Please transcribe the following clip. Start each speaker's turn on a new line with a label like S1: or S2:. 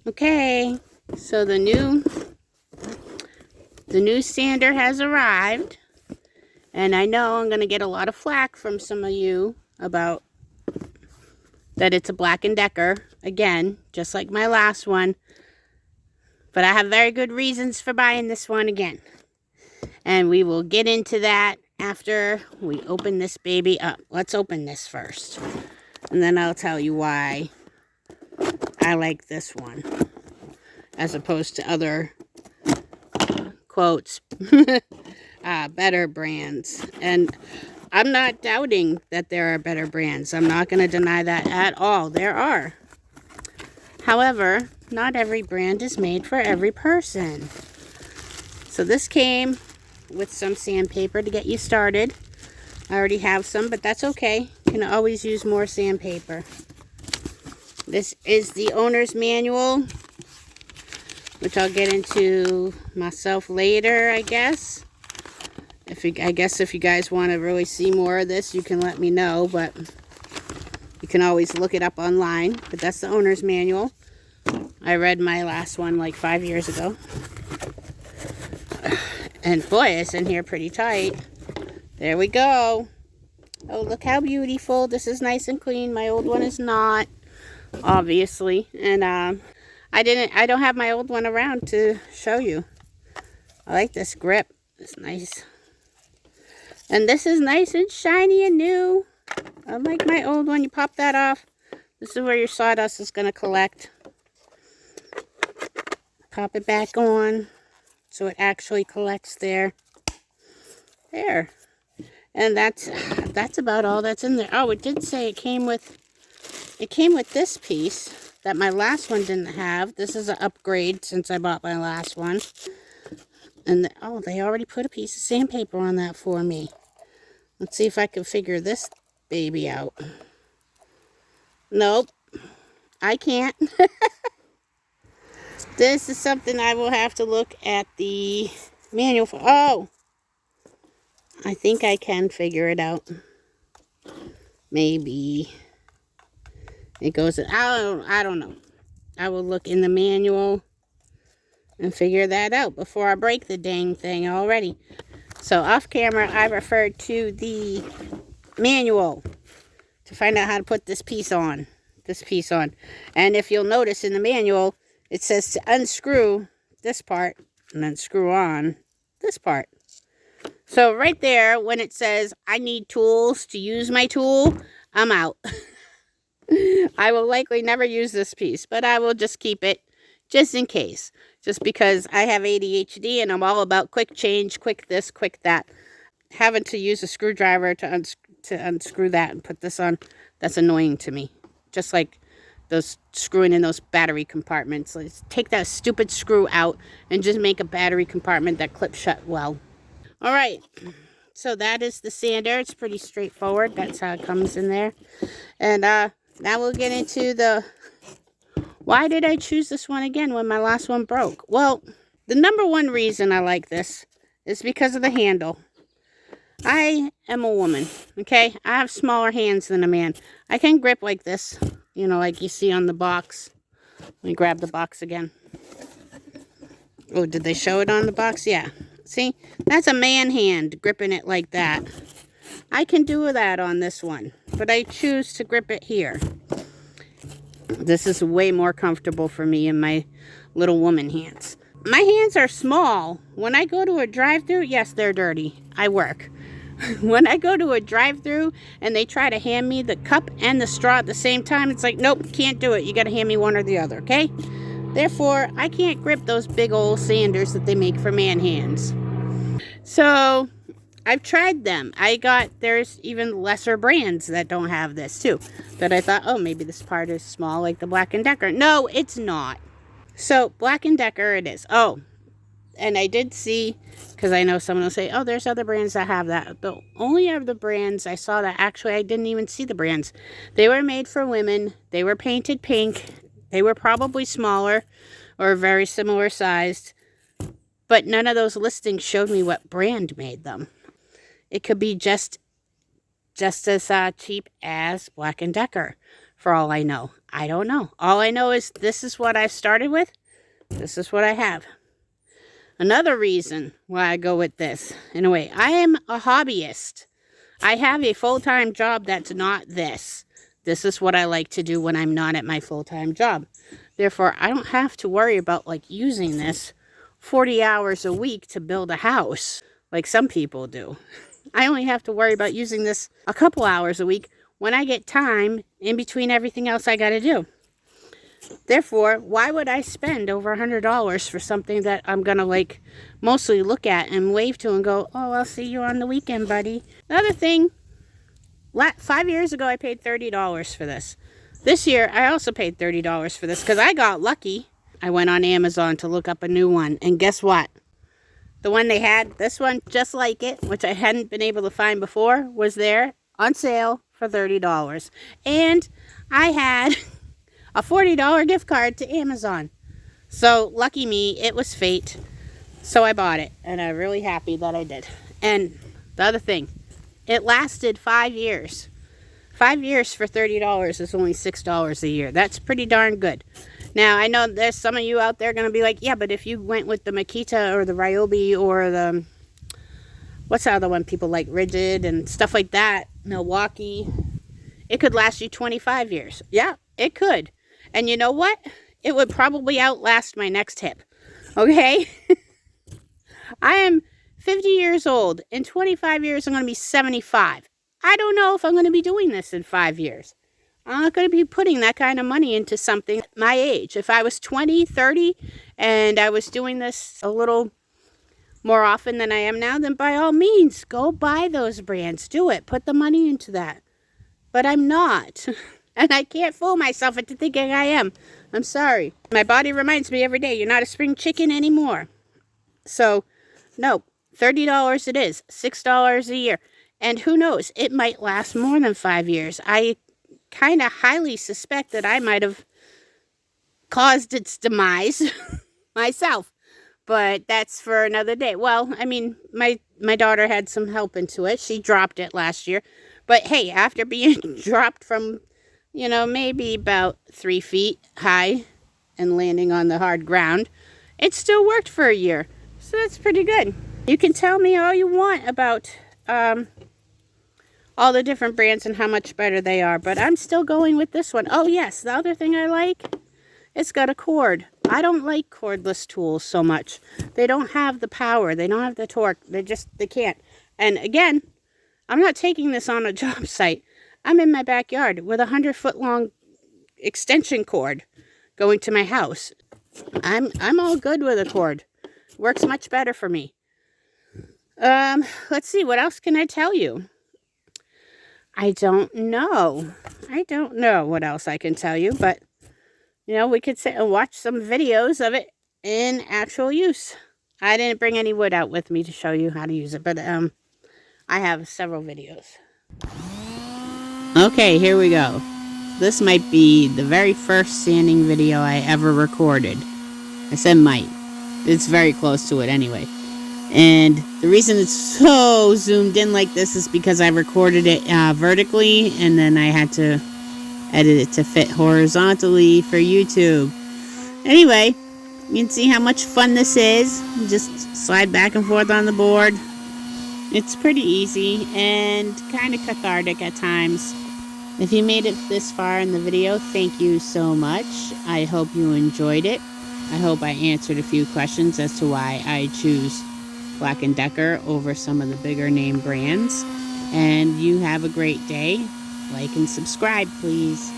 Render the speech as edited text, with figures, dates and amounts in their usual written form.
S1: Okay, so the new sander has arrived, and I know I'm going to get a lot of flack from some of you about that it's a Black & Decker, again, just like my last one, but I have very good reasons for buying this one again, and we will get into that after we open this baby up. Let's open this first, and then I'll tell you why I like this one as opposed to other quotes better brands. And I'm not doubting that there are better brands. I'm not going to deny that at all. There are. However, not every brand is made for every person. So this came with some sandpaper to get you started. I already have some, but that's okay. You can always use more sandpaper. This is the owner's manual, which I'll get into myself later, I guess. If you guys want to really see more of this, you can let me know, but you can always look it up online. But that's the owner's manual. I read my last one like 5 years ago. And boy, it's in here pretty tight. There we go. Oh, look how beautiful. This is nice and clean. My old one is not, obviously. And I don't have my old one around to show you. I like this grip. It's nice. And this is nice and shiny and new. Unlike my old one, you pop that off. This is where your sawdust is going to collect. Pop it back on so it actually collects there. There. And that's about all that's in there. Oh, it did say it came with this piece that my last one didn't have. This is an upgrade since I bought my last one. And they already put a piece of sandpaper on that for me. Let's see if I can figure this baby out. Nope, I can't. This is something I will have to look at the manual for. Oh, I think I can figure it out. Maybe. It goes, I don't know. I will look in the manual and figure that out before I break the dang thing already. So off camera, I referred to the manual to find out how to put this piece on. And if you'll notice in the manual, it says to unscrew this part and then screw on this part. So right there, when it says I need tools to use my tool, I'm out. I will likely never use this piece, but I will just keep it just in case. Just because I have ADHD and I'm all about quick change, quick this, quick that. Having to use a screwdriver to unscrew that and put this on, that's annoying to me. Just like those screwing in those battery compartments. Let's take that stupid screw out and just make a battery compartment that clips shut well. All right, so that is the sander. It's pretty straightforward. That's how it comes in there. And now we'll get into the... Why did I choose this one again when my last one broke? Well, the number one reason I like this is because of the handle. I am a woman, okay? I have smaller hands than a man. I can grip like this, you know, like you see on the box. Let me grab the box again. Oh, did they show it on the box? Yeah. See? That's a man hand gripping it like that. I can do that on this one, but I choose to grip it here. This is way more comfortable for me in my little woman hands. My hands are small. When I go to a drive-thru, yes, they're dirty. I work. When I go to a drive-thru and they try to hand me the cup and the straw at the same time, it's like, nope, can't do it. You got to hand me one or the other, okay? Therefore, I can't grip those big old sanders that they make for man hands. So I've tried them. There's even lesser brands that don't have this too. That I thought, oh, maybe this part is small like the Black & Decker. No, it's not. So Black & Decker it is. Oh, and I did see, because I know someone will say, oh, there's other brands that have that. The only of the brands I saw that actually I didn't even see the brands. They were made for women. They were painted pink. They were probably smaller or very similar sized. But none of those listings showed me what brand made them. It could be just as cheap as Black & Decker for all I know. I don't know. All I know is this is what I've started with. This is what I have. Another reason why I go with this, in a way, I am a hobbyist. I have a full-time job that's not this. This is what I like to do when I'm not at my full-time job. Therefore, I don't have to worry about like using this 40 hours a week to build a house like some people do. I only have to worry about using this a couple hours a week when I get time in between everything else I got to do. Therefore, why would I spend over $100 for something that I'm going to like mostly look at and wave to and go, oh, I'll see you on the weekend, buddy. The other thing, 5 years ago, I paid $30 for this. This year, I also paid $30 for this because I got lucky. I went on Amazon to look up a new one, and guess what? The one they had, this one just like it, which I hadn't been able to find before, was there on sale for $30. And I had a $40 gift card to Amazon. So, lucky me, it was fate. So I bought it, and I'm really happy that I did. And the other thing, it lasted 5 years. 5 years for $30 is only $6 a year. That's pretty darn good. Now, I know there's some of you out there going to be like, yeah, but if you went with the Makita or the Ryobi or the, what's the other one people like, Rigid and stuff like that, Milwaukee, it could last you 25 years. Yeah, it could. And you know what? It would probably outlast my next hip. Okay? I am 50 years old. In 25 years, I'm going to be 75. I don't know if I'm going to be doing this in 5 years. I'm not going to be putting that kind of money into something my age. If I was 20, 30, and I was doing this a little more often than I am now, then by all means, go buy those brands. Do it. Put the money into that. But I'm not. And I can't fool myself into thinking I am. I'm sorry. My body reminds me every day, you're not a spring chicken anymore. So, no, $30 it is. $6 a year. And who knows, it might last more than 5 years. I kind of highly suspect that I might have caused its demise myself. But that's for another day. Well, I mean, my daughter had some help into it. She dropped it last year. But hey, after being dropped from, you know, maybe about 3 feet high and landing on the hard ground, it still worked for a year. So that's pretty good. You can tell me all you want about all the different brands and how much better they are, but I'm still going with this one. Oh yes, the other thing I like, it's got a cord. I don't like cordless tools so much. They don't have the power. They don't have the torque. They can't. And again, I'm not taking this on a job site. I'm in my backyard with a 100-foot long extension cord going to my house. I'm all good with a cord. Works much better for me. Let's see, what else can I tell you? I don't know. I don't know what else I can tell you, but, you know, we could sit and watch some videos of it in actual use. I didn't bring any wood out with me to show you how to use it, but I have several videos. Okay, here we go. This might be the very first sanding video I ever recorded. I said might. It's very close to it anyway. And the reason it's so zoomed in like this is because I recorded it vertically, and then I had to edit it to fit horizontally for YouTube. Anyway, you can see how much fun this is. Just slide back and forth on the board. It's pretty easy and kind of cathartic at times. If you made it this far in the video, thank you so much. I hope you enjoyed it. I hope I answered a few questions as to why I choose Black & Decker over some of the bigger name brands. And you have a great day. Like and subscribe, please.